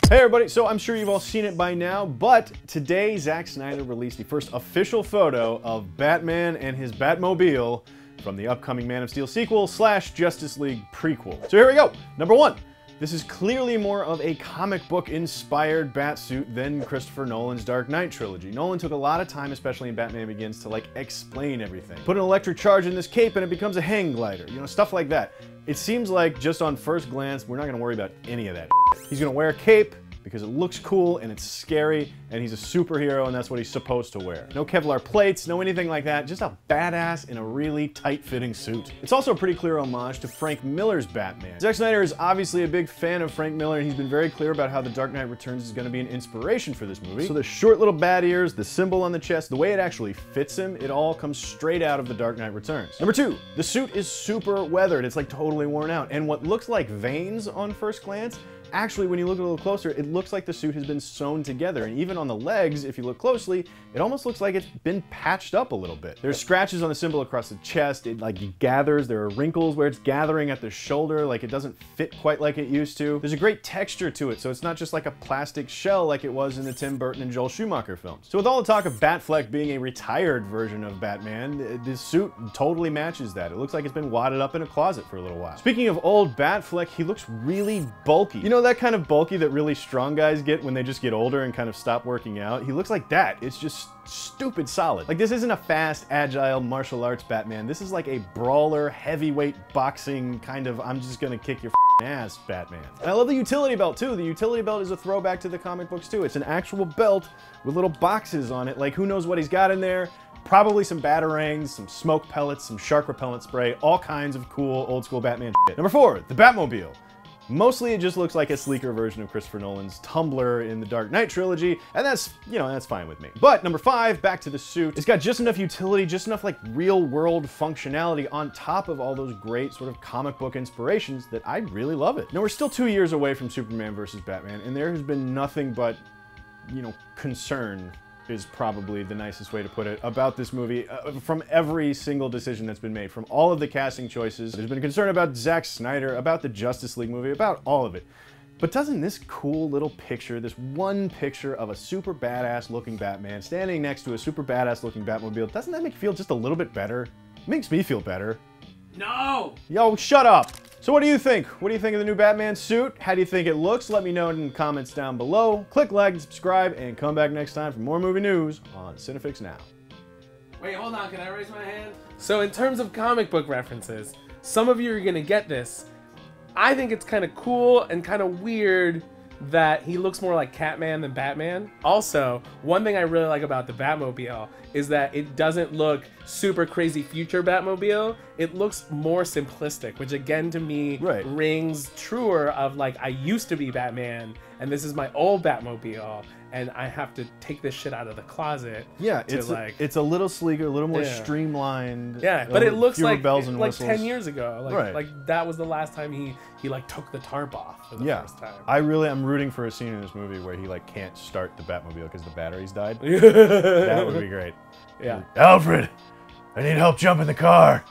Hey everybody, so I'm sure you've all seen it by now, but today Zack Snyder released the first official photo of Batman and his Batmobile from the upcoming Man of Steel sequel / Justice League prequel. So here we go. Number one, this is clearly more of a comic book inspired Batsuit than Christopher Nolan's Dark Knight trilogy. Nolan took a lot of time, especially in Batman Begins, to explain everything. Put an electric charge in this cape and it becomes a hang glider, you know, stuff like that. It seems like just on first glance, we're not gonna worry about any of that. He's gonna wear a cape because it looks cool and it's scary and he's a superhero and that's what he's supposed to wear. No Kevlar plates, no anything like that, just a badass in a really tight-fitting suit. It's also a pretty clear homage to Frank Miller's Batman. Zack Snyder is obviously a big fan of Frank Miller and he's been very clear about how The Dark Knight Returns is going to be an inspiration for this movie. So the short little bat ears, the symbol on the chest, the way it actually fits him, it all comes straight out of The Dark Knight Returns. Number two, the suit is super weathered. It's like totally worn out. And what looks like veins on first glance, actually, when you look a little closer, it looks like the suit has been sewn together, and even on the legs, if you look closely, it almost looks like it's been patched up a little bit. There's scratches on the symbol across the chest, it gathers, there are wrinkles where it's gathering at the shoulder, like it doesn't fit quite like it used to. There's a great texture to it, so it's not just like a plastic shell like it was in the Tim Burton and Joel Schumacher films. So with all the talk of Batfleck being a retired version of Batman, this suit totally matches that. It looks like it's been wadded up in a closet for a little while. Speaking of old Batfleck, he looks really bulky. You know that kind of bulky that really strong guys get when they just get older and kind of stop working out? He looks like that. It's just stupid solid. Like, this isn't a fast, agile martial arts Batman. This is like a brawler, heavyweight boxing kind of I'm just gonna kick your ass Batman. And I love the utility belt too. The utility belt is a throwback to the comic books too. It's an actual belt with little boxes on it. Like, who knows what he's got in there? Probably some batarangs, some smoke pellets, some shark repellent spray, all kinds of cool old school Batman shit. Number four, the Batmobile. Mostly it just looks like a sleeker version of Christopher Nolan's Tumbler in the Dark Knight trilogy, and that's, you know, that's fine with me. But number five, back to the suit. It's got just enough utility, just enough real world functionality on top of all those great sort of comic book inspirations that I really love it. Now we're still 2 years away from Superman vs. Batman, and there has been nothing but, you know, concern is probably the nicest way to put it, about this movie from every single decision that's been made, from all of the casting choices. There's been concern about Zack Snyder, about the Justice League movie, about all of it. But doesn't this cool little picture, this one picture of a super badass looking Batman standing next to a super badass looking Batmobile, doesn't that make you feel just a little bit better? It makes me feel better. No! Yo, shut up! So what do you think? What do you think of the new Batman suit? How do you think it looks? Let me know in the comments down below. Click like and subscribe, and come back next time for more movie news on CineFix Now. Wait, hold on, can I raise my hand? So in terms of comic book references, some of you are gonna get this. I think it's kind of cool and kind of weird that he looks more like Catman than Batman. Also, one thing I really like about the Batmobile is that it doesn't look super crazy future Batmobile. It looks more simplistic, which again to me rings truer of like, I used to be Batman and this is my old Batmobile and I have to take this shit out of the closet. Yeah, it's a little sleeker, a little more streamlined. Yeah, but it looks like bells and whistles. 10 years ago. Like that was the last time he took the tarp off for the first time. I'm rooting for a scene in this movie where he can't start the Batmobile because the batteries died. That would be great. Yeah. Alfred, I need help jumping the car.